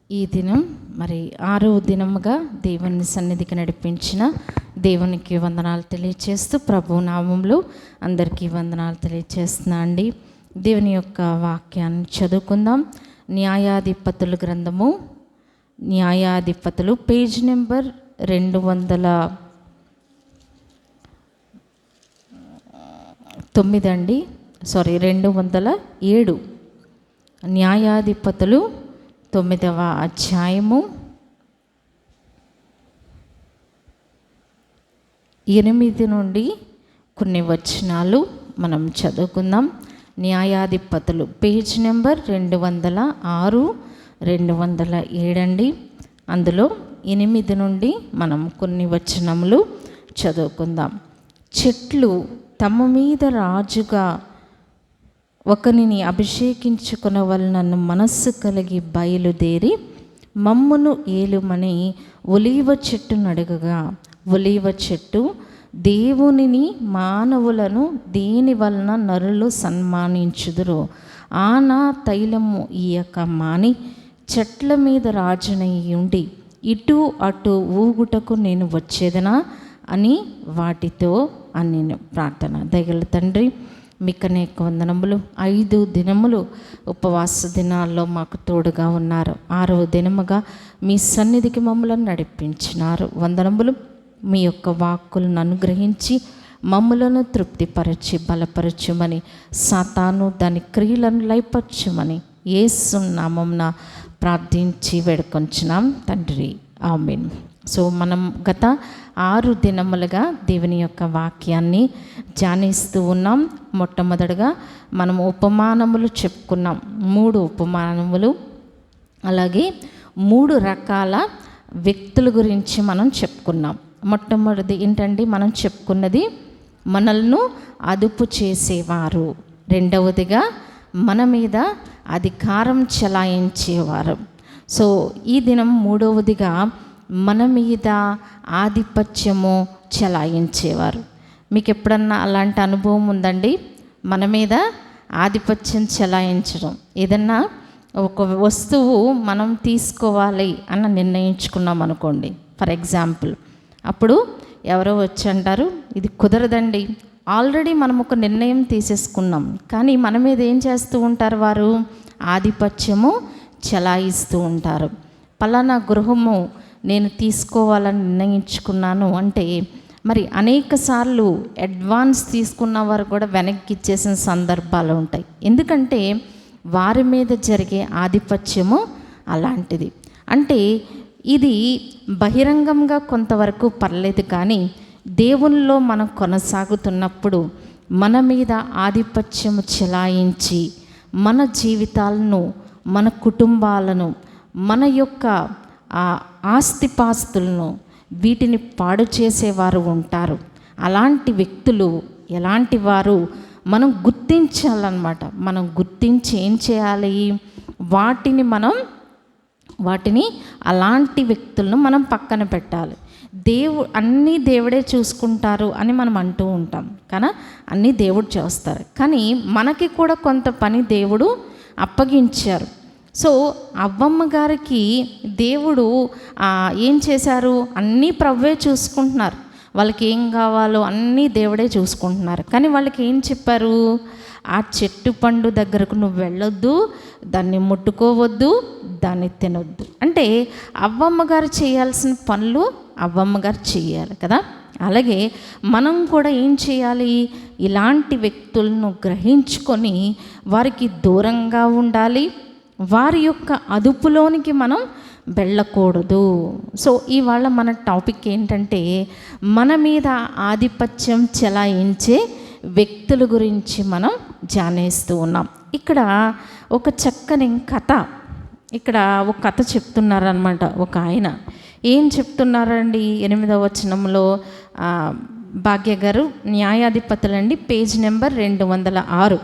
ఈ దినం మరి 6వ దినముగా దేవుని సన్నిధికి నడిపించిన దేవునికి వందనాలు తెలియచేస్తూ ప్రభు నామంలో అందరికీ వందనాలు తెలియచేస్తున్నా అండి. దేవుని యొక్క వాక్యాన్ని చదువుకుందాం. న్యాయాధిపతుల గ్రంథము, న్యాయాధిపతులు పేజ్ నెంబర్ 209 అండి, 207. న్యాయాధిపతులు 9వ అధ్యాయము 8 నుండి కొన్ని వచనాలు మనం చదువుకుందాం. న్యాయాధిపతులు పేజ్ నెంబర్ 206, 207 అండి. అందులో 8 నుండి మనం కొన్ని వచనములు చదువుకుందాం. చెట్లు తమ మీద రాజుగా ఒకనిని అభిషేకించుకొనవలనను మనస్సు కలిగి బయలుదేరి మమ్మును ఏలుమని ఒలీవ చెట్టును అడగగా, ఒలీవ చెట్టు దేవునిని మానవులను దేని వలన నరులు సన్మానించుదురు, ఆనా తైలము ఇయ్యక మాని చెట్ల మీద రాజునై ఉండి ఇటు అటు ఊగుటకు నేను వచ్చేదనా అని వాటితో అని ప్రార్థన. దయగల తండ్రి, మీకు అనేక వందనములు. 5 దినములు ఉపవాస దినాల్లో మాకు తోడుగా ఉన్నారు. 6వ దినముగా మీ సన్నిధికి మమ్మలను నడిపించినారు. వందనములు. మీ యొక్క వాక్కులను అనుగ్రహించి మమ్ములను తృప్తిపరచి బలపరచుమని, సాతాను దాని క్రియలను లయపరచుమని యేసు నామమున ప్రార్థించి వేడుకొంచున్నాం తండ్రి, ఆమేన్. సో మనం గత 6 దినములుగా దేవుని యొక్క వాక్యాన్ని ధ్యానిస్తూ ఉన్నాం. మొట్టమొదటిగా మనం ఉపమానములు చెప్పుకున్నాం, 3 ఉపమానములు. అలాగే 3 రకాల వ్యక్తుల గురించి మనం చెప్పుకున్నాం. మొట్టమొదటిది ఏంటండి, మనం చెప్పుకున్నది మనల్ని అదుపు చేసేవారు. రెండవదిగా మన మీద అధికారం చెలాయించేవారు. సో ఈ దినం 3వదిగా మన మీద ఆధిపత్యము చెలాయించేవారు. మీకు ఎప్పుడన్నా అలాంటి అనుభవం ఉందండి? మన మీద ఆధిపత్యం చెలాయించడం. ఏదన్నా ఒక వస్తువు మనం తీసుకోవాలి అని నిర్ణయించుకున్నాం అనుకోండి, ఫర్ ఎగ్జాంపుల్. అప్పుడు ఎవరో వచ్చి అంటారు, ఇది కుదరదండి, ఆల్రెడీ మనం ఒక నిర్ణయం తీసేసుకున్నాం. కానీ మన మీద ఏం చేస్తూ ఉంటారు వారు? ఆధిపత్యము చెలాయిస్తూ ఉంటారు. పలానా గృహము నేను తీసుకోవాలని నిర్ణయించుకున్నాను అంటే, మరి అనేక సార్లు అడ్వాన్స్ తీసుకున్న వారు కూడా వెనక్కి ఇచ్చేసిన సందర్భాలు ఉంటాయి. ఎందుకంటే వారి మీద జరిగే ఆధిపత్యము అలాంటిది. అంటే ఇది బహిరంగంగా కొంతవరకు పర్లేదు, కానీ దేవునిలో మనం కొనసాగుతున్నప్పుడు మన మీద ఆధిపత్యము చెలాయించి మన జీవితాలను, మన కుటుంబాలను, మన యొక్క ఆస్తిపాస్తులను వీటిని పాడు చేసేవారు ఉంటారు. అలాంటి వ్యక్తులు ఎలాంటి వారు మనం గుర్తించాలన్నమాట. మనం గుర్తించి ఏం చేయాలి? వాటిని అలాంటి వ్యక్తులను మనం పక్కన పెట్టాలి. అన్నీ దేవుడే చూసుకుంటారు అని మనం అంటూ ఉంటాం, కానీ అన్నీ దేవుడు చేస్తారు. కానీ మనకి కూడా కొంత పని దేవుడు అప్పగించారు. సో అవ్వమ్మ గారికి దేవుడు ఏం చేశారు? అన్నీ ప్రభువే చూసుకుంటున్నారు. వాళ్ళకి ఏం కావాలో అన్నీ దేవుడే చూసుకుంటున్నారు. కానీ వాళ్ళకి ఏం చెప్పారు? ఆ చెట్టు పండు దగ్గరకు నువ్వు వెళ్ళొద్దు, దాన్ని ముట్టుకోవద్దు, దాన్ని తినొద్దు. అంటే అవ్వమ్మ గారు చేయాల్సిన పనులు అవ్వమ్మ గారు చేయాలి కదా. అలాగే మనం కూడా ఏం చేయాలి? ఇలాంటి వ్యక్తులను గ్రహించుకొని వారికి దూరంగా ఉండాలి. వారి యొక్క అదుపులోనికి మనం వెళ్ళకూడదు. సో ఇవాళ మన టాపిక్ ఏంటంటే, మన మీద ఆధిపత్యం చెలాయించే వ్యక్తుల గురించి మనం ధ్యానిస్తూ ఉన్నాం. ఇక్కడ ఒక చక్కని కథ, ఇక్కడ ఒక కథ చెప్తున్నారనమాట. ఒక ఆయన ఏం చెప్తున్నారండి? 8వ వచనంలో భాగ్య గారు, న్యాయాధిపతులండి, పేజ్ నెంబర్ 206,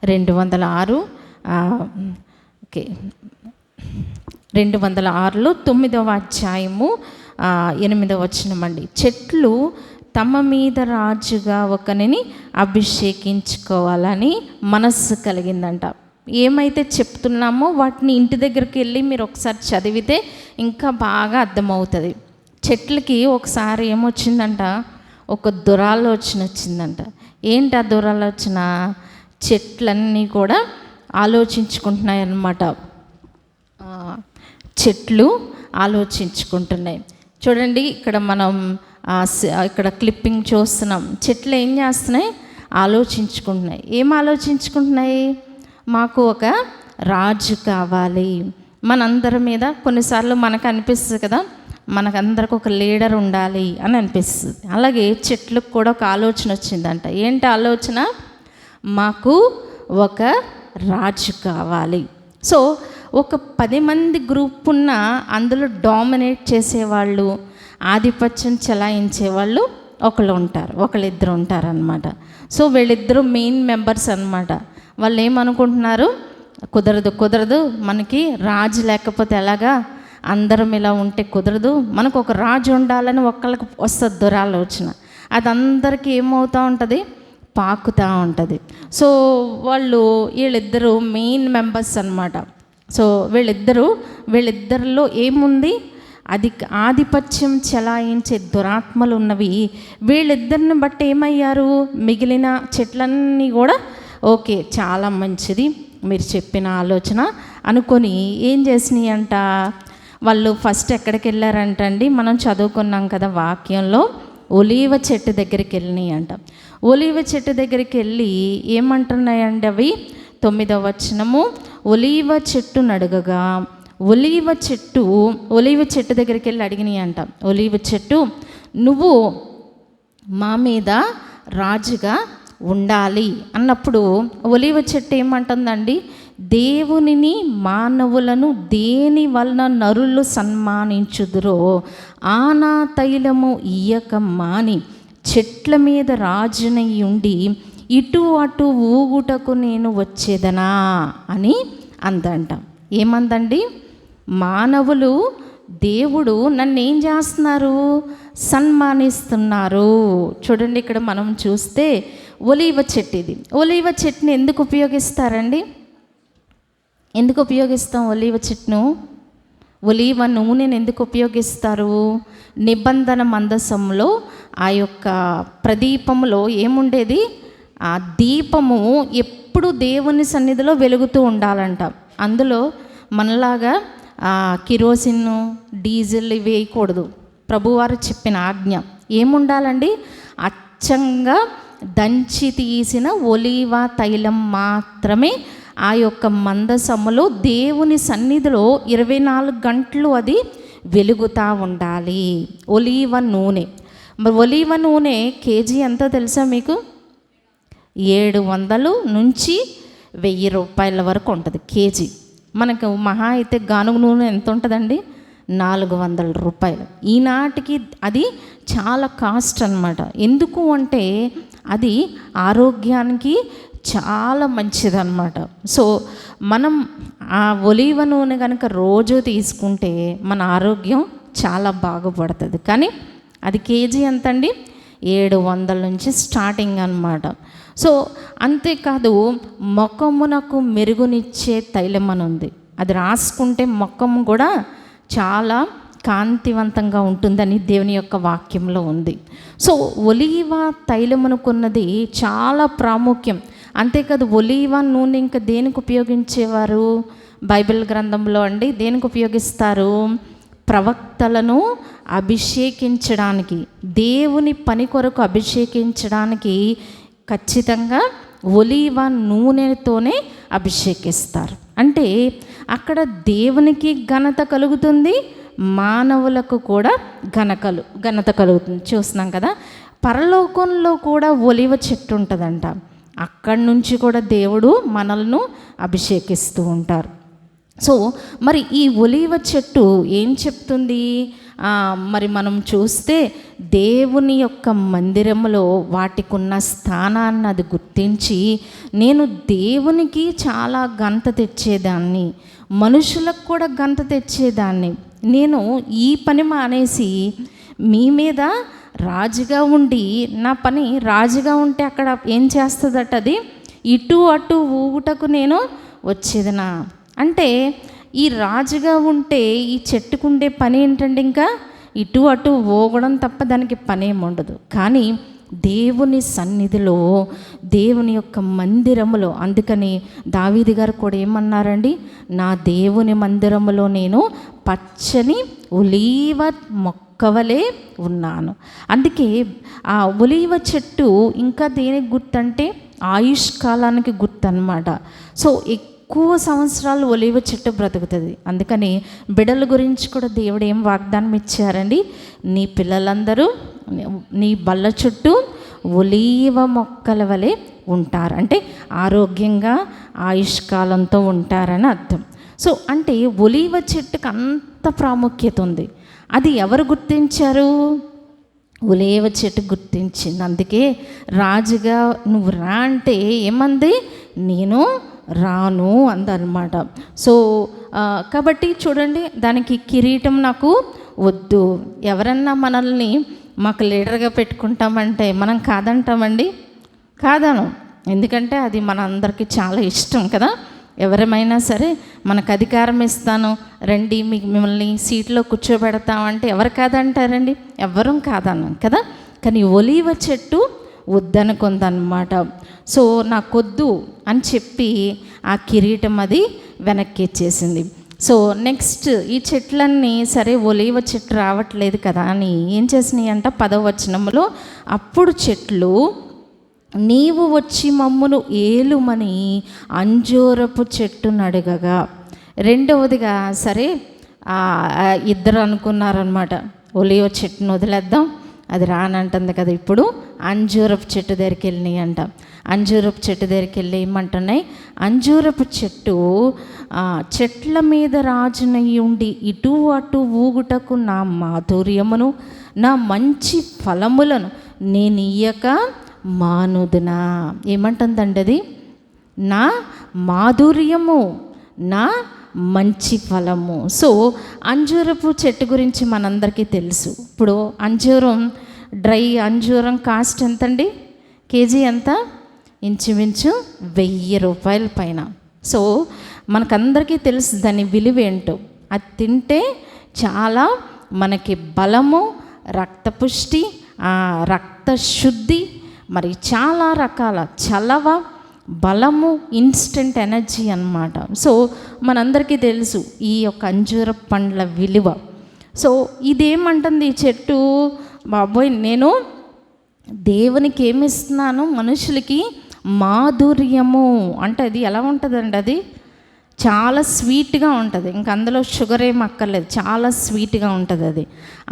206 ఓకే, 206లో 9వ అధ్యాయము 8వ వచనం అండి. చెట్లు తమ మీద రాజుగా ఒకనిని అభిషేకించుకోవాలని మనస్సు కలిగిందంట. ఏమైతే చెప్తున్నామో వాటిని ఇంటి దగ్గరికి వెళ్ళి మీరు ఒకసారి చదివితే ఇంకా బాగా అర్థమవుతుంది. చెట్లకి ఒకసారి ఏమొచ్చిందంట, ఒక దురాలోచన వచ్చిందంట. ఏంటి ఆ దురాలోచన? చెట్లన్నీ కూడా ఆలోచించుకుంటున్నాయి అన్నమాట. చెట్లు ఆలోచించుకుంటున్నాయి. చూడండి, ఇక్కడ మనం ఇక్కడ క్లిప్పింగ్ చూస్తున్నాం. చెట్లు ఏం చేస్తున్నాయి? ఆలోచించుకుంటున్నాయి. ఏం ఆలోచించుకుంటున్నాయి? మాకు ఒక రాజు కావాలి, మనందరి మీద. కొన్నిసార్లు మనకు అనిపిస్తుంది కదా, మనకందరికి ఒక లీడర్ ఉండాలి అని అనిపిస్తుంది. అలాగే చెట్లకు కూడా ఒక ఆలోచన వచ్చిందంట. ఏంటి ఆలోచన? మాకు ఒక రాజు కావాలి. సో ఒక 10 మంది గ్రూప్ ఉన్న అందులో డామినేట్ చేసేవాళ్ళు, ఆధిపత్యం చెలాయించేవాళ్ళు ఒకళ్ళిద్దరు ఉంటారనమాట. సో వీళ్ళిద్దరూ మెయిన్ మెంబర్స్ అనమాట. వాళ్ళు ఏమనుకుంటున్నారు? కుదరదు, మనకి రాజు లేకపోతే ఎలాగా, అందరం ఇలా ఉంటే కుదరదు, మనకు ఒక రాజు ఉండాలని ఒకళ్ళకి వస్తుంది దురాలోచన. అది అందరికీ ఏమవుతూ ఉంటుంది? పాకుతూ ఉంటుంది. సో వీళ్ళిద్దరూ మెయిన్ మెంబర్స్ అనమాట. సో వీళ్ళిద్దరిలో ఏముంది? అది ఆధిపత్యం చెలాయించే దురాత్మలు ఉన్నవి. వీళ్ళిద్దరిని బట్టి ఏమయ్యారు? మిగిలిన చెట్లన్నీ కూడా ఓకే, చాలా మంచిది మీరు చెప్పిన ఆలోచన అనుకొని ఏం చేసినాయి అంట? వాళ్ళు ఫస్ట్ ఎక్కడికి వెళ్ళారంటండి, మనం చదువుకున్నాం కదా వాక్యంలో, ఒలీవ చెట్టు దగ్గరికి వెళ్ళినాయి అంట. ఒలీవ చెట్టు దగ్గరికి వెళ్ళి ఏమంటున్నాయండి అవి? 9వ వచనము, ఒలీవ చెట్టును అడగగా, ఒలీవ చెట్టు దగ్గరికి వెళ్ళి అడిగినాయి అంట. ఒలీవ చెట్టు, నువ్వు మా మీద రాజుగా ఉండాలి అన్నప్పుడు ఒలీవ చెట్టు ఏమంటుందండి? దేవునిని మానవులను దేని వలన నరులు సన్మానించుదురో ఆనా తైలము ఇయ్యక మాని చెట్ల మీద రాజునై ఉండి ఇటు అటు ఊగుటకు నేను వచ్చేదనా అని అందంట. ఏమందండి? మానవులు దేవుడు నన్ను ఏం చేస్తున్నారు? సన్మానిస్తున్నారు. చూడండి, ఇక్కడ మనం చూస్తే ఒలీవ చెట్టు ఇది. ఒలీవ చెట్టుని ఎందుకు ఉపయోగిస్తారండి? ఎందుకు ఉపయోగిస్తాం ఒలీవ చెట్టును? ఒలీవ నూనెను ఎందుకు ఉపయోగిస్తారు? నిబంధన మందసంలో ఆ యొక్క ప్రదీపములో ఏముండేది? ఆ దీపము ఎప్పుడు దేవుని సన్నిధిలో వెలుగుతూ ఉండాలంట. అందులో మనలాగా కిరోసిన్, డీజిల్ ఇవి వేయకూడదు. ప్రభువారు చెప్పిన ఆజ్ఞ ఏముండాలండి? అచ్చంగా దంచి తీసిన ఒలీవ తైలం మాత్రమే ఆ యొక్క మందసములో దేవుని సన్నిధిలో 24 గంటలు అది వెలుగుతూ ఉండాలి. ఒలీవ నూనె. మరి ఒలీవ నూనె కేజీ ఎంతో తెలుసా మీకు? 700 నుంచి 1000 రూపాయల వరకు ఉంటుంది కేజీ. మనకు మహా అయితే గానుగ నూనె ఎంత ఉంటుందండి? 400 రూపాయలు. ఈనాటికి అది చాలా కాస్ట్ అన్నమాట. ఎందుకు అంటే అది ఆరోగ్యానికి చాలా మంచిదన్నమాట. సో మనం ఆ ఒలీవ నూనె కనుక రోజు తీసుకుంటే మన ఆరోగ్యం చాలా బాగుపడుతుంది. కానీ అది కేజీ ఎంతండి? 700 నుంచి స్టార్టింగ్ అన్నమాట. సో అంతేకాదు, ముఖమునకు మెరుగునిచ్చే తైలం అని ఉంది. అది రాసుకుంటే ముఖం కూడా చాలా కాంతివంతంగా ఉంటుందని దేవుని యొక్క వాక్యంలో ఉంది. సో ఒలీవ తైలమునుకున్నది చాలా ప్రాముఖ్యం. అంతేకాదు, ఒలీవ నూనె ఇంకా దేనికి ఉపయోగించేవారు బైబిల్ గ్రంథంలో అండి? దేనికి ఉపయోగిస్తారు? ప్రవక్తలను అభిషేకించడానికి, దేవుని పని కొరకు అభిషేకించడానికి ఖచ్చితంగా ఒలీవ నూనెతోనే అభిషేకిస్తారు. అంటే అక్కడ దేవునికి ఘనత కలుగుతుంది, మానవులకు కూడా ఘనత కలుగుతుంది. చూస్తున్నాం కదా, పరలోకంలో కూడా ఒలీవ చెట్టు ఉంటుందంట. అక్కడి నుంచి కూడా దేవుడు మనల్ని అభిషేకిస్తూ ఉంటారు. సో మరి ఈ ఒలీవ చెట్టు ఏం చెప్తుంది? మరి మనం చూస్తే దేవుని యొక్క మందిరంలో వాటికి ఉన్న స్థానాన్ని అది గుర్తించి, నేను దేవునికి చాలా ఘనత తెచ్చేదాన్ని, మనుషులకు కూడా ఘనత తెచ్చేదాన్ని, నేను ఈ పని మానేసి మీ మీద రాజుగా ఉండి, నా పని రాజుగా ఉంటే అక్కడ ఏం చేస్తుందట? అది ఇటు అటు ఊగుటకు నేను వచ్చేదనా. అంటే ఈ రాజుగా ఉంటే ఈ చెట్టుకుండే పని ఏంటంటే ఇంకా ఇటు అటు ఊగడం తప్ప దానికి పని ఏమి ఉండదు. కానీ దేవుని సన్నిధిలో, దేవుని యొక్క మందిరములో, అందుకని దావీదు గారు కూడా ఏమన్నారండి, నా దేవుని మందిరములో నేను పచ్చని ఒలీవ మొక్కవలే ఉన్నాను. అందుకే ఆ ఒలీవ చెట్టు ఇంకా దేనికి గుర్తంటే ఆయుష్కాలానికి గుర్తు అన్నమాట. సో ఎక్కువ సంవత్సరాలు ఒలీవ చెట్టు బ్రతుకుతుంది. అందుకని బిడ్డల గురించి కూడా దేవుడు ఏం వాగ్దానం ఇచ్చారండి, నీ పిల్లలందరూ నీ బల్ల చుట్టూ ఒలీవ మొక్కల వలె ఉంటారు. అంటే ఆరోగ్యంగా ఆయుష్కాలంతో ఉంటారని అర్థం. సో అంటే ఒలీవ చెట్టుకు అంత ప్రాముఖ్యత ఉంది. అది ఎవరు గుర్తించారు? ఒలీవ చెట్టు గుర్తించింది. అందుకే రాజుగా నువ్వు రా అంటే ఏమంది, నేను రాను అందనమాట. సో కాబట్టి చూడండి, దానికి కిరీటం నాకు వద్దు. ఎవరన్నా మనల్ని మాకు లీడర్గా పెట్టుకుంటామంటే మనం కాదంటామండి, కాదను. ఎందుకంటే అది మన అందరికీ చాలా ఇష్టం కదా. ఎవరమైనా సరే మనకు అధికారం ఇస్తాను రండి, మిమ్మల్ని సీట్లో కూర్చోబెడతామంటే ఎవరు కాదంటారండి? ఎవ్వరూ కాదన్నాం కదా. కానీ ఒలీవ చెట్టు వద్దనుకుందన్నమాట. సో నాకొద్దు అని చెప్పి ఆ కిరీటం అది వెనక్కి ఇచ్చేసింది. సో నెక్స్ట్ ఈ చెట్లన్నీ సరే ఒలీవ చెట్టు రావట్లేదు కదా అని ఏం చేసినాయి అంట 10వ వచనంలో, అప్పుడు చెట్లు నీవు వచ్చి మమ్మును ఏలుమని అంజూరపు చెట్టును అడగగా. రెండవదిగా సరే ఇద్దరు అనుకున్నారనమాట, ఒలీవ చెట్టును వదిలేద్దాం, అది రానంటుంది కదా. ఇప్పుడు అంజూరపు చెట్టు దగ్గరికి వెళ్ళినాయి అంట. అంజూరపు చెట్టు దగ్గరికి వెళ్ళి ఏమంటున్నాయి, అంజూరపు చెట్ల మీద రాజునై ఉండి ఇటు అటు ఊగుటకు నా మాధుర్యమును నా మంచి ఫలములను నేను ఇయ్యక మానుదునా. ఏమంటుందండి అది, నా మాధుర్యము నా మంచి ఫలము. సో అంజూరపు చెట్టు గురించి మనందరికీ తెలుసు. ఇప్పుడు అంజూరం, డ్రై అంజూరం కాస్ట్ ఎంతండి? కేజీ ఎంత? ఇంచుమించు 1000 రూపాయల పైన. సో మనకందరికీ తెలుసు దాని విలువ ఏంటో. అది తింటే చాలా మనకి బలము, రక్తపుష్టి, రక్త శుద్ధి, మరి చాలా రకాల చలవ, బలము, ఇన్స్టెంట్ ఎనర్జీ అన్నమాట. సో మనందరికీ తెలుసు ఈ యొక్క అంజూర పండ్ల విలువ. సో ఇదేమంటుంది ఈ చెట్టు, బాబోయ్ నేను దేవునికి ఏమిస్తున్నాను, మనుషులకి మాధుర్యము. అంటే అది ఎలా ఉంటుందండి, అది చాలా స్వీట్గా ఉంటుంది. ఇంక అందులో షుగర్ ఏం అక్కర్లేదు, చాలా స్వీట్గా ఉంటుంది అది.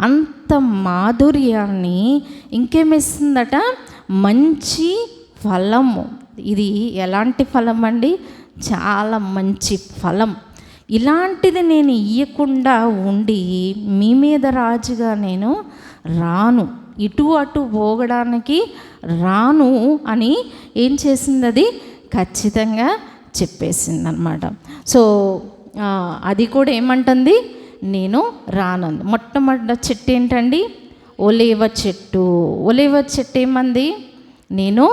అంత మాధుర్యాన్ని ఇంకేమిస్తుందట, మంచి ఫలము. ఇది ఎలాంటి ఫలం అండి? చాలా మంచి ఫలం. ఇలాంటిది నేను ఇయ్యకుండా ఉండి మీ మీద రాజుగా నేను రాను, ఇటు అటు పోగడానికి రాను అని ఏం చేసింది, అది ఖచ్చితంగా చెప్పేసింది అన్నమాట. సో అది కూడా ఏమంటుంది, నేను రానంది. మొట్టమొదటి చెట్టు ఏంటండి? ఒలీవ చెట్టు. ఒలీవ చెట్టు ఏమంది, నేను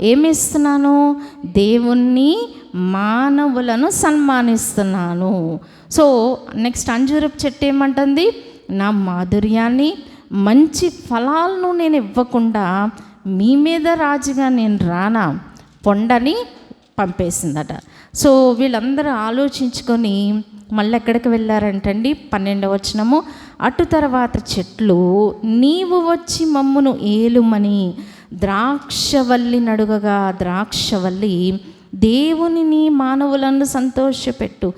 ఏమిస్తున్నాను, దేవుణ్ణి మానవులను సన్మానిస్తున్నాను. సో నెక్స్ట్ అంజూరపు చెట్టు ఏమంటుంది, నా మాధుర్యాన్ని మంచి ఫలాలను నేను ఇవ్వకుండా మీ మీద రాజుగా నేను రానా, పొండని పంపేసిందట. సో వీళ్ళందరూ ఆలోచించుకొని మళ్ళీ ఎక్కడికి వెళ్ళారంటండి, 12వ వచనము, అటు తర్వాత చెట్లు నీవు వచ్చి మమ్మును ఏలుమని ద్రాక్షవల్లి నడుగగా, ద్రాక్షవల్లి దేవుని నీ మానవులను సంతోషపెట్టు,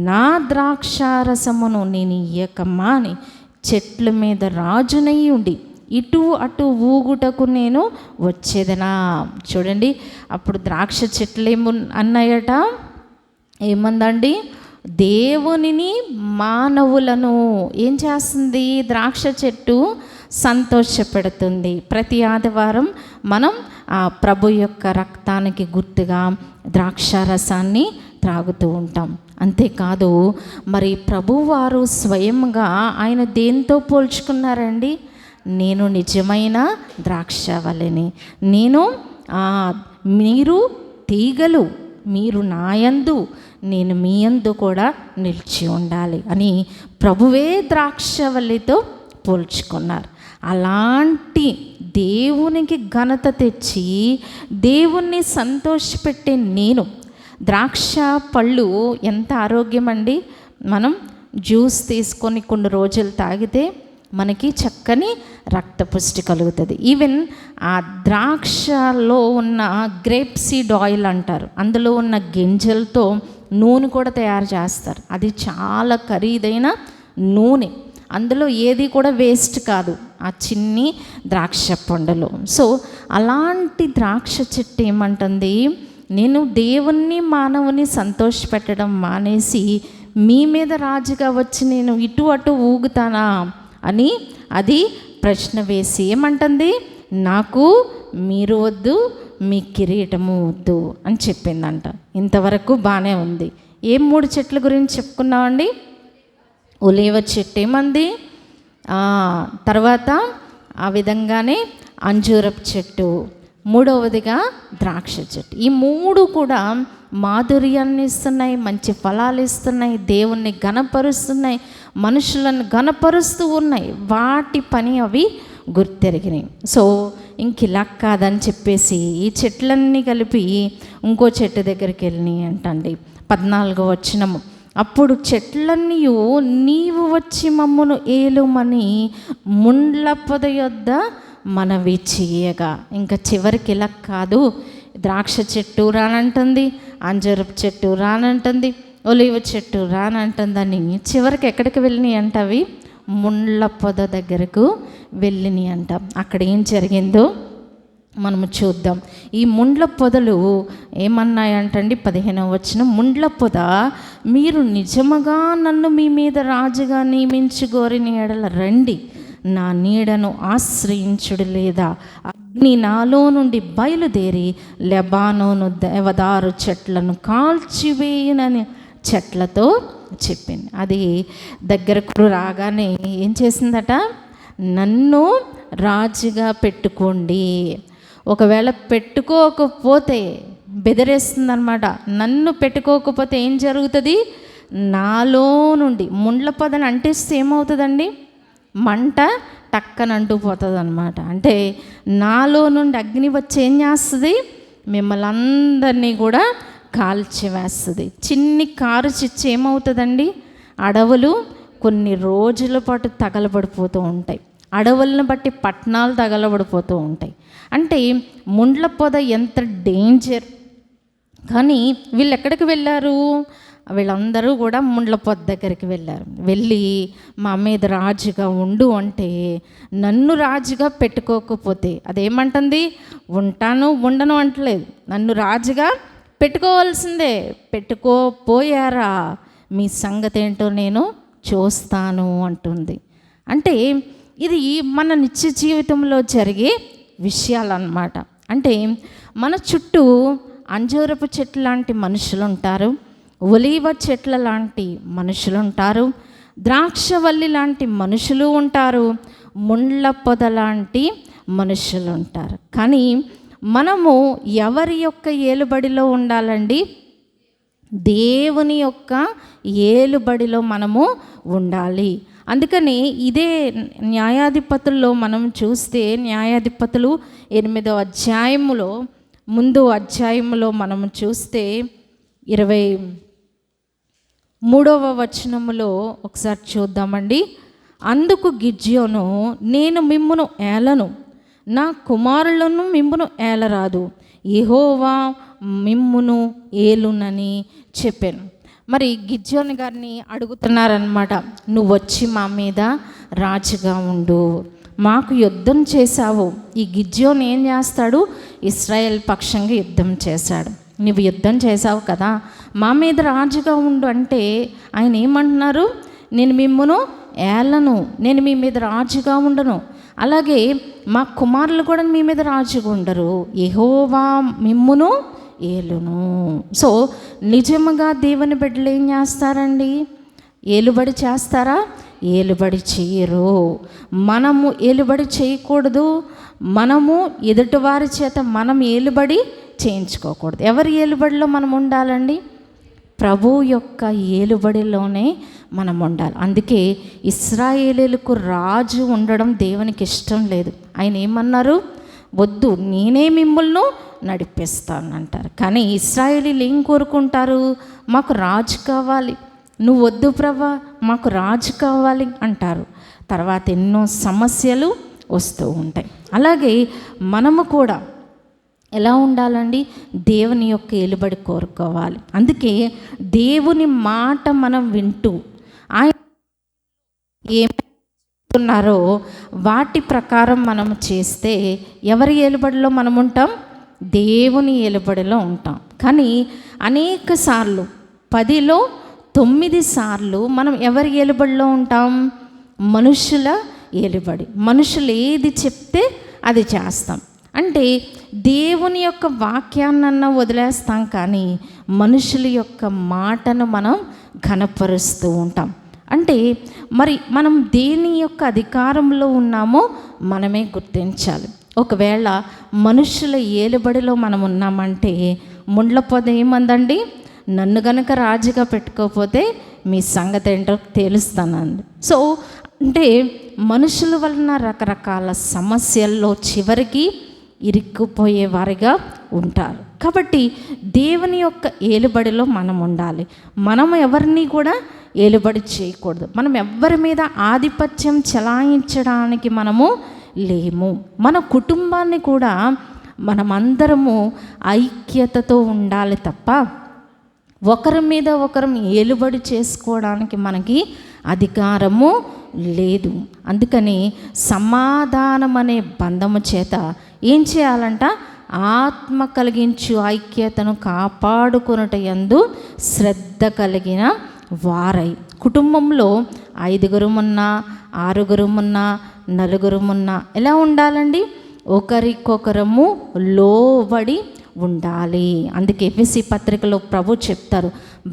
నా ద్రాక్షారసమును నేను ఇయ్యకమ్మా అని చెట్ల మీద రాజునై ఉండి ఇటు అటు ఊగుటకు నేను వచ్చేదనా. చూడండి, అప్పుడు ద్రాక్ష చెట్లు అన్నాయట, ఏమందండి, దేవునిని మానవులను ఏం చేస్తుంది, ద్రాక్ష చెట్టు సంతోషపెడుతుంది. ప్రతి ఆదివారం మనం ఆ ప్రభు యొక్క రక్తానికి గుర్తుగా ద్రాక్షారసాన్ని త్రాగుతూ ఉంటాం. అంతేకాదు, మరి ప్రభువారు స్వయంగా ఆయన దేంతో పోల్చుకున్నారండి, నేను నిజమైన ద్రాక్షవల్లిని, మీరు తీగలు, మీరు నాయందు నేను మీ యందు కూడా నిలిచి ఉండాలి అని ప్రభువే ద్రాక్షవల్లితో పోల్చుకున్నారు. అలాంటి దేవునికి ఘనత తెచ్చి దేవుణ్ణి సంతోషపెట్టే నేను, ద్రాక్ష పళ్ళు ఎంత ఆరోగ్యం అండి. మనం జ్యూస్ తీసుకొని కొన్ని రోజులు తాగితే మనకి చక్కని రక్తపుష్టి కలుగుతుంది. ఈవెన్ ఆ ద్రాక్షలో ఉన్న గ్రేప్ సీడ్ ఆయిల్ అంటారు, అందులో ఉన్న గింజలతో నూనె కూడా తయారు చేస్తారు. అది చాలా ఖరీదైన నూనె, అందులో ఏది కూడా వేస్ట్ కాదు ఆ చిన్ని ద్రాక్ష పండులో. సో అలాంటి ద్రాక్ష చెట్టు ఏమంటుంది, నేను దేవుణ్ణి మానవుని సంతోషపెట్టడం మానేసి మీ మీద రాజుగా వచ్చి నేను ఇటు అటు ఊగుతానా అని అది ప్రశ్న వేసి ఏమంటుంది, నాకు మీరు వద్దు, మీ కిరీటము వద్దు అని చెప్పిందంట. ఇంతవరకు బాగానే ఉంది. ఏ 3 చెట్ల గురించి చెప్పుకున్నామండి? ఒలీవ చెట్టు ఏమంది, తర్వాత ఆ విధంగానే అంజూరపు చెట్టు, మూడవదిగా ద్రాక్ష చెట్టు. ఈ 3 కూడా మాధుర్యాన్ని ఇస్తున్నాయి, మంచి ఫలాలు ఇస్తున్నాయి, దేవుణ్ణి ఘనపరుస్తున్నాయి, మనుషులను ఘనపరుస్తూ ఉన్నాయి. వాటి పని అవి గుర్తెరిగినాయి. సో ఇంక ఇలా కాదని చెప్పేసి ఈ చెట్లన్నీ కలిపి ఇంకో చెట్టు దగ్గరికి వెళ్ళినాయి అంటండి. 14వ వచనము, అప్పుడు చెట్లన్నీ నీవు వచ్చి మమ్మును ఏలుమని ముండ్ల పొద యొద్ద మనవి చేయగా. ఇంకా చివరికి ఇలా కాదు, ద్రాక్ష చెట్టు రానంటుంది, అంజూరపు చెట్టు రానంటుంది, ఒలీవ చెట్టు రానంటుందని చివరికి ఎక్కడికి వెళ్ళినాయి అంట, అవి ముండ్ల పొద దగ్గరకు వెళ్ళినాయి అంట. అక్కడ ఏం జరిగిందో మనము చూద్దాం. ఈ ముండ్ల పొదలు ఏమన్నాయంటండి, 15వ వచనం, ముండ్ల పొద మీరు నిజముగా నన్ను మీ మీద రాజుగా నియమించుకోరిన ఎడల రండి, నా నీడను ఆశ్రయించుడు, లేదా అగ్ని నాలో నుండి బయలుదేరి లెబానోను దేవదారు చెట్లను కాల్చివేయనని చెట్లతో చెప్పింది. అది దగ్గరకు రాగానే ఏం చేసిందట, నన్ను రాజుగా పెట్టుకోండి. ఒకవేళ పెట్టుకోకపోతే బెదిరేస్తుందన్నమాట. నన్ను పెట్టుకోకపోతే ఏం జరుగుతుంది, నాలో నుండి ముండ్ల పొదను అంటిస్తే ఏమవుతుందండి, మంట టక్కన అంటుకుపోతుంది అనమాట. అంటే నాలో నుండి అగ్ని వచ్చి ఏం చేస్తుంది, మిమ్మల్ని అందరినీ కూడా కాల్చివేస్తుంది. చిన్ని కారు చిచ్చు ఏమవుతుందండి, అడవులు కొన్ని రోజుల పాటు తగలబడిపోతూ ఉంటాయి, అడవులను బట్టి పట్టణాలు తగలబడిపోతూ ఉంటాయి. అంటే ముండ్ల పొద ఎంత డేంజర్. కానీ వీళ్ళు ఎక్కడికి వెళ్ళారు, వీళ్ళందరూ కూడా ముండ్ల పొద దగ్గరికి వెళ్ళారు. వెళ్ళి మా మీద రాజుగా ఉండు అంటే, నన్ను రాజుగా పెట్టుకోకపోతే అదేమంటుంది, ఉంటాను ఉండను అంటలేదు, నన్ను రాజుగా పెట్టుకోవాల్సిందే. పెట్టుకోపోయారా మీ సంగతి ఏంటో నేను చూస్తాను అంటుంది. అంటే ఇది మన నిత్య జీవితంలో జరిగే విషయాలన్నమాట. అంటే మన చుట్టూ అంజూరపు చెట్ల లాంటి మనుషులు ఉంటారు, ఒలీవ చెట్ల లాంటి మనుషులు ఉంటారు, ద్రాక్షవల్లి లాంటి మనుషులు ఉంటారు, ముండ్ల పొద లాంటి మనుషులు ఉంటారు. కానీ మనము ఎవరి యొక్క ఏలుబడిలో ఉండాలండి, దేవుని యొక్క ఏలుబడిలో మనము ఉండాలి. అందుకని ఇదే న్యాయాధిపతుల్లో మనం చూస్తే, న్యాయాధిపతులు 8వ అధ్యాయములో ముందు అధ్యాయములో మనము చూస్తే 23వ వచనములో ఒకసారి చూద్దామండి. అందుకు గిద్యోను, నేను మిమ్మును ఏలను, నా కుమారులను మిమ్మును ఏలరాదు, యెహోవా మిమ్మును ఏలునని చెప్పాను. మరి గిద్యోను గారిని అడుగుతున్నారనమాట, నువ్వు వచ్చి మా మీద రాజుగా ఉండు, మాకు యుద్ధం చేశావు. ఈ గిద్యోను ఏం చేస్తాడు, ఇశ్రాయేల్ పక్షంగా యుద్ధం చేశాడు. నువ్వు యుద్ధం చేశావు కదా, మా మీద రాజుగా ఉండు అంటే ఆయన ఏమంటున్నారు, నేను మిమ్మును ఏలను, నేను మీ మీద రాజుగా ఉండను, అలాగే మా కుమారులు కూడా మీ మీద రాజుగా ఉండరు, యెహోవా మిమ్మును ఏలును. సో నిజముగా దేవుని బిడ్డలు ఏం చేస్తారండి, ఏలుబడి చేస్తారా, ఏలుబడి చేయరు. మనము ఏలుబడి చేయకూడదు, మనము ఎదుటివారి చేత మనం ఏలుబడి చేయించుకోకూడదు. ఎవరి ఏలుబడిలో మనం ఉండాలండి, ప్రభు యొక్క ఏలుబడిలోనే మనం ఉండాలి. అందుకే ఇశ్రాయేలీయులకు రాజు ఉండడం దేవునికి ఇష్టం లేదు. ఆయన ఏమన్నారు? వద్దు, నేనే మిమ్మల్ని నడిపిస్తాను అంటారు. కానీ ఇశ్రాయేలీయులు ఏం కోరుకుంటారు? మాకు రాజు కావాలి. నువ్వు వద్దు ప్రభా, మాకు రాజు కావాలి అంటారు. తర్వాత ఎన్నో సమస్యలు వస్తూ ఉంటాయి. అలాగే మనము కూడా ఎలా ఉండాలండి? దేవుని యొక్క ఏలుబడి కోరుకోవాలి. అందుకే దేవుని మాట మనం వింటూ ఆయన ఏమన్నారో వాటి ప్రకారం మనం చేస్తే ఎవరి ఏలుబడిలో మనం ఉంటాం? దేవుని ఏలుబడిలో ఉంటాం. కానీ అనేక సార్లు 10లో 9 సార్లు మనం ఎవరి ఏలుబడిలో ఉంటాం? మనుషుల ఏలుబడి. మనుషులు ఏది చెప్తే అది చేస్తాం. అంటే దేవుని యొక్క వాక్యాన్నన్నా వదిలేస్తాం, కానీ మనుషుల యొక్క మాటను మనం ఘనపరుస్తూ ఉంటాం. అంటే మరి మనం దేని యొక్క అధికారంలో ఉన్నామో మనమే గుర్తించాలి. ఒకవేళ మనుషుల ఏలుబడిలో మనం ఉన్నామంటే ముండ్ల పొద ఏమందండి? నన్ను గనక రాజుగా పెట్టుకోకపోతే మీ సంగతి ఏంటో తేలుస్తానండి. సో అంటే మనుషుల వలన రకరకాల సమస్యల్లో చివరికి ఇరుక్కుపోయే వారిగా ఉంటారు. కాబట్టి దేవుని యొక్క ఏలుబడిలో మనం ఉండాలి. మనం ఎవరిని కూడా ఏలుబడి చేయకూడదు. మనం ఎవరి మీద ఆధిపత్యం చెలాయించడానికి మనము లేము. మన కుటుంబాన్ని కూడా మనమందరము ఐక్యతతో ఉండాలి తప్ప ఒకరి మీద ఒకరం ఏలుబడి చేసుకోవడానికి మనకి అధికారము లేదు. అందుకని సమాధానం అనే బంధము చేత ఏం చేయాలంట? ఆత్మ కలిగించు ఐక్యతను కాపాడుకొనుట యందు శ్రద్ధ కలిగిన వారై. కుటుంబంలో 5 ఉన్నా, 6 ఉన్నా, 4 ఉన్నా ఎలా ఉండాలండి? ఒకరికొకరము లోబడి ఉండాలి. అందుకే ఎఫెసీ పత్రికలో ప్రభు చెప్తారు,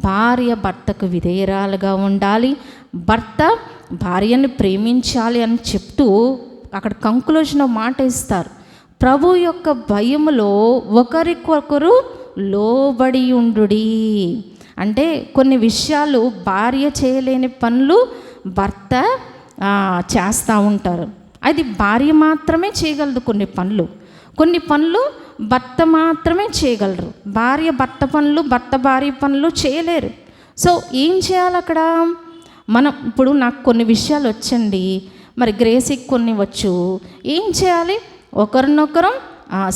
భార్య భర్తకు విధేయురాలుగా ఉండాలి, భర్త భార్యను ప్రేమించాలి అని చెప్తూ అక్కడ కంక్లూజన్ మాట ఇస్తారు. ప్రభు యొక్క భయములో ఒకరికొకరు లోబడి ఉండుడి. అంటే కొన్ని విషయాలు భార్య చేయలేని పనులు భర్త చేస్తూ ఉంటారు. అది భార్య మాత్రమే చేయగలదు. కొన్ని పనులు భర్త మాత్రమే చేయగలరు. భార్య భర్త పనులు, భర్త భార్య పనులు చేయలేరు. సో ఏం చేయాలి అక్కడ? మనం ఇప్పుడు నాకు కొన్ని విషయాలు వచ్చండి, మరి గ్రేసికి కొన్ని వచ్చు. ఏం చేయాలి? ఒకరినొకరం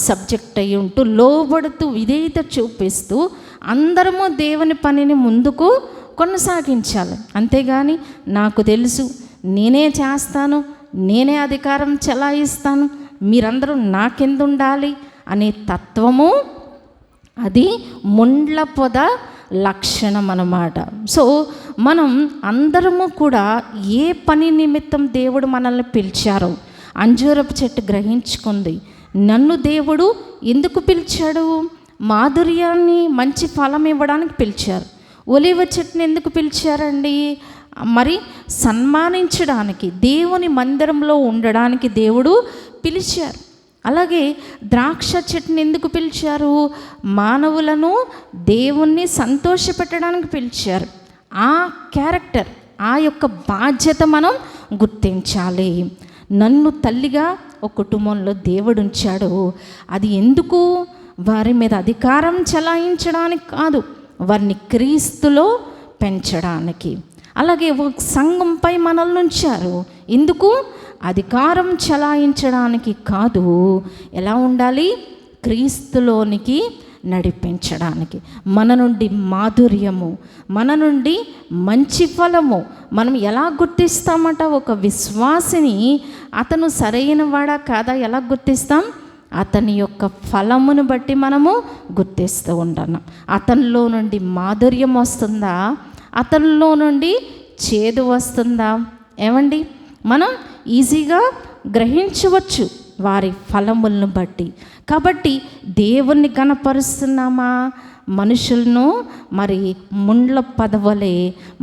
సబ్జెక్ట్ అయ్యి ఉంటూ లోబడుతూ విధేయత చూపిస్తూ అందరము దేవుని పనిని ముందుకు కొనసాగించాలి. అంతేగాని నాకు తెలుసు, నేనే చేస్తాను, నేనే అధికారం చెలాయిస్తాను, మీరందరూ నాకెందు ఉండాలి అనే తత్వము అది ముండ్ల పొద లక్షణం అన్నమాట. సో మనం అందరము కూడా ఏ పని నిమిత్తం దేవుడు మనల్ని పిలిచారో, అంజూరపు చెట్టు గ్రహించుకుంది, నన్ను దేవుడు ఎందుకు పిలిచాడు? మాధుర్యాన్ని, మంచి ఫలం ఇవ్వడానికి పిలిచారు. ఒలీవ చెట్టుని ఎందుకు పిలిచారండి? మరి సన్మానించడానికి, దేవుని మందిరంలో ఉండడానికి దేవుడు పిలిచారు. అలాగే ద్రాక్ష చెట్టుని ఎందుకు పిలిచారు? మానవులను, దేవుణ్ణి సంతోషపెట్టడానికి పిలిచారు. ఆ క్యారెక్టర్, ఆ యొక్క బాధ్యత మనం గుర్తించాలి. నన్ను తల్లిగా ఒక కుటుంబంలో దేవుడు ఉంచాడు. అది ఎందుకు? వారి మీద అధికారం చెలాయించడానికి కాదు, వారిని క్రీస్తులో పెంచడానికి. అలాగే ఒక సంఘంపై మనల్ని ఉంచారు. ఎందుకు? అధికారం చెలాయించడానికి కాదు. ఎలా ఉండాలి? క్రీస్తులోనికి నడిపించడానికి. మన నుండి మాధుర్యము, మన నుండి మంచి ఫలము మనం ఎలా గుర్తిస్తామట? ఒక విశ్వాసిని అతను సరైన వాడా కాదా ఎలా గుర్తిస్తాం? అతని యొక్క ఫలమును బట్టి మనము గుర్తిస్తూ ఉంటున్నాం. అతనిలో నుండి మాధుర్యం వస్తుందా? అతనిలో నుండి చేదు వస్తుందా? ఏమండి, మనం ఈజీగా గ్రహించవచ్చు వారి ఫలములను బట్టి. కాబట్టి దేవుణ్ణి కనపరుస్తున్నామా? మనుషులను మరి ముండ్ల పదవలే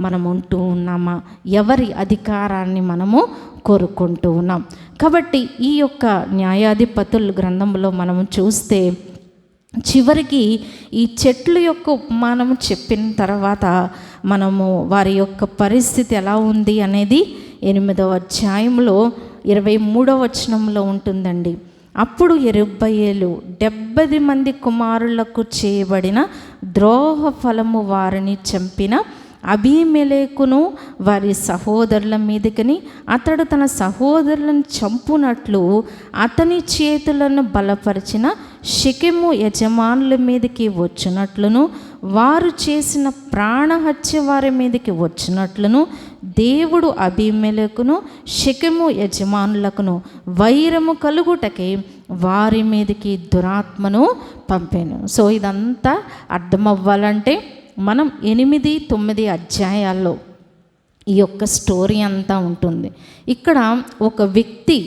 మనం ఉంటూ ఉన్నామా? ఎవరి అధికారాన్ని మనము కోరుకుంటూ ఉన్నాం? కాబట్టి ఈ యొక్క న్యాయాధిపతుల గ్రంథంలో మనము చూస్తే చివరికి ఈ చెట్ల యొక్క ఉపమానము చెప్పిన తర్వాత మనము వారి యొక్క పరిస్థితి ఎలా ఉంది అనేది 8వ అధ్యాయంలో 23వ వచనంలో ఉంటుందండి. అప్పుడు యెరుబ్బయలు 70 మంది కుమారులకు చేయబడిన ద్రోహ ఫలము వారిని చంపిన అబీమెలెకును వారి సహోదరుల మీదకని అతడు తన సహోదరులను చంపునట్లు అతని చేతులను బలపరిచిన షెకెము యజమానుల మీదకి వచ్చినట్లును వారు చేసిన ప్రాణహత్య వారి మీదకి వచ్చినట్లును దేవుడు అబీమెలెకును షెకెము యజమానులకును వైరము కలుగుటకే వారి మీదకి దురాత్మను పంపాను. సో ఇదంతా అర్థమవ్వాలంటే మనం 8-9 అధ్యాయాల్లో ఈ యొక్క స్టోరీ అంతా ఉంటుంది. ఇక్కడ ఒక వ్యక్తి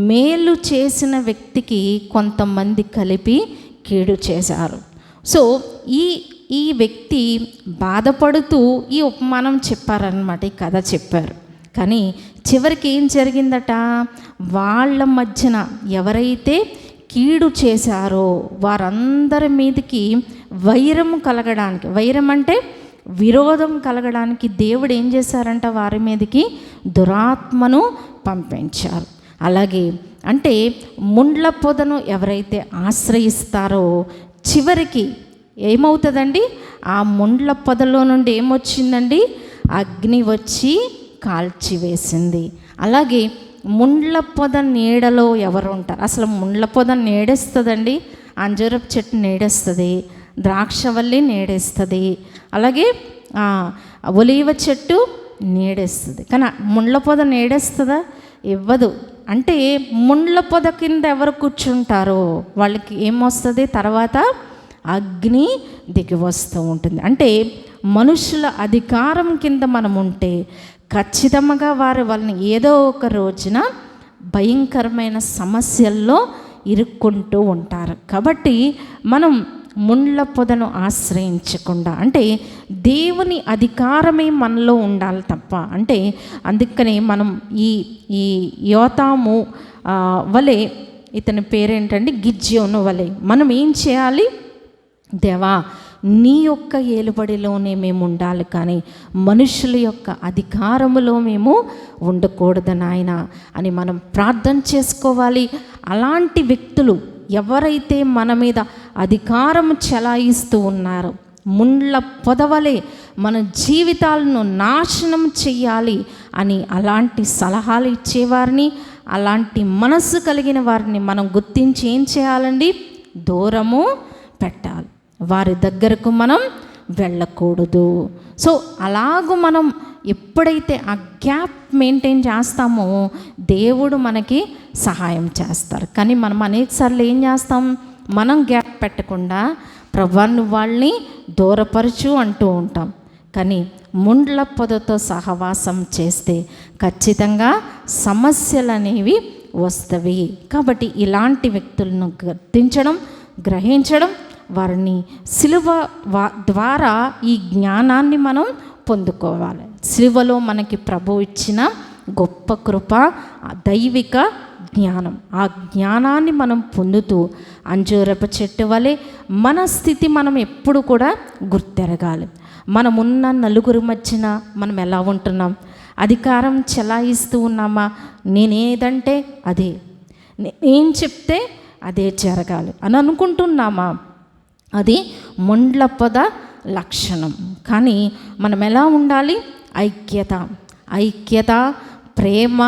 మేలు చేసిన వ్యక్తికి కొంతమంది కలిపి కీడు చేశారు. సో ఈ వ్యక్తి బాధపడుతూ ఈ ఉపమానం చెప్పారనమాట, ఈ కథ చెప్పారు. కానీ చివరికి ఏం జరిగిందట, వాళ్ళ మధ్యన ఎవరైతే కీడు చేశారో వారందరి మీదకి వైరము కలగడానికి, వైరం అంటే విరోధం కలగడానికి దేవుడు ఏం చేశారంట, వారి మీదకి దురాత్మను పంపించారు. అలాగే అంటే ముండ్ల పొదను ఎవరైతే ఆశ్రయిస్తారో చివరికి ఏమవుతుందండి, ఆ ముండ్ల పొదలో నుండి ఏమొచ్చిందండి, అగ్ని వచ్చి కాల్చివేసింది. అలాగే ముండ్ల పొద నీడలో ఎవరు ఉంటారు, అసలు ముండ్ల పొద నీడేస్తుందండి, అంజూరపు చెట్టు నీడేస్తుంది, ద్రాక్షవల్లి నీడేస్తుంది, అలాగే ఒలీవ చెట్టు నీడేస్తుంది. కానీ ముండ్ల పొద నీడేస్తుందా, ఇవ్వదు. అంటే ముండ్ల పొద కింద ఎవరు కూర్చుంటారో వాళ్ళకి ఏమొస్తుంది, తర్వాత అగ్ని దిగి వస్తూ ఉంటుంది. అంటే మనుషుల అధికారం కింద మనం ఉంటే ఖచ్చితంగా వాళ్ళని ఏదో ఒక రోజున భయంకరమైన సమస్యల్లో ఇరుక్కుంటూ ఉంటారు. కాబట్టి మనం ముండ్ల పొదను ఆశ్రయించకుండా, అంటే దేవుని అధికారమే మనలో ఉండాలి తప్ప, అంటే అందుకనే మనం ఈ యోతాము వలె, ఇతని పేరేంటంటే గిద్యోను వలె మనం ఏం చేయాలి, దేవా నీ యొక్క ఏలుబడిలోనే మేము ఉండాలి, కానీ మనుషుల యొక్క అధికారములో మేము ఉండకూడదు నాయన అని మనం ప్రార్థన చేసుకోవాలి. అలాంటి వ్యక్తులు ఎవరైతే మన మీద అధికారం చెలాయిస్తూ ఉన్నారో, ముండ్ల పొదవలే మన జీవితాలను నాశనం చెయ్యాలి అని అలాంటి సలహాలు ఇచ్చేవారిని, అలాంటి మనస్సు కలిగిన వారిని మనం గుర్తించి ఏం చేయాలండి, దూరము పెట్టాలి. వారి దగ్గరకు మనం వెళ్ళకూడదు. సో అలాగూ మనం ఎప్పుడైతే ఆ గ్యాప్ మెయింటైన్ చేస్తామో దేవుడు మనకి సహాయం చేస్తారు. కానీ మనం అనేకసార్లు ఏం చేస్తాం, మనం గ్యాప్ పెట్టకుండా ప్రభువును వాళ్ళని దూరపరచు అంటూ ఉంటాం. కానీ ముండ్ల పొదతో సహవాసం చేస్తే ఖచ్చితంగా సమస్యలు అనేవి వస్తవి. కాబట్టి ఇలాంటి వ్యక్తులను గుర్తించడం, గ్రహించడం, వారిని సిలువ ద్వారా ఈ జ్ఞానాన్ని మనం పొందుకోవాలి. సిలువలో మనకి ప్రభు ఇచ్చిన గొప్ప కృప, దైవిక జ్ఞానం. ఆ జ్ఞానాన్ని మనం పొందుతూ అంజూరపు చెట్టు వలె మన స్థితి మనం ఎప్పుడు కూడా గుర్తెరగాలి. మనమున్న నలుగురు మధ్యన మనం ఎలా ఉంటున్నాం, అధికారం చెలాయిస్తూ ఉన్నామా, నేనేదంటే అదే, ఏం చెప్తే అదే జరగాలి అని అనుకుంటున్నామా, అది ముండ్ల పొద లక్షణం. కానీ మనం ఎలా ఉండాలి, ఐక్యత, ప్రేమ,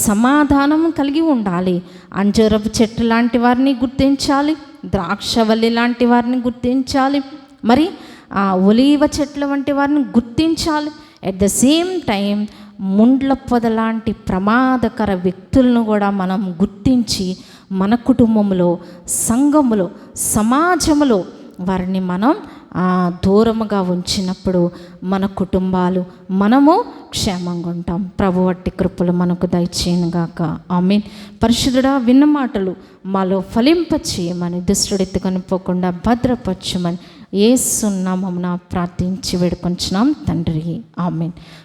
సమాధానం కలిగి ఉండాలి. అంజూరపు చెట్టు లాంటి వారిని గుర్తించాలి, ద్రాక్షవల్లి లాంటి వారిని గుర్తించాలి, మరి ఒలీవ చెట్ల వంటి వారిని గుర్తించాలి. ఎట్ ద సేమ్ టైం ముండ్ల పొద లాంటి ప్రమాదకర వ్యక్తులను కూడా మనం గుర్తించి మన కుటుంబంలో, సంఘములో, సమాజంలో వారిని మనం దూరముగా ఉంచినప్పుడు మన కుటుంబాలు, మనము క్షేమంగా ఉంటాం. ప్రభు వట్టి కృపలు మనకు దయచేయనుగాక. ఆమేన్. పరిశుద్ధుడా, విన్న మాటలు మాలో ఫలింపచేయమని, దుష్టుడెత్తు కనిపోకుండా భద్రపరచమని యేసు నామమున ప్రార్థించి వేడుకొంచున్నాం తండ్రి. ఆమేన్.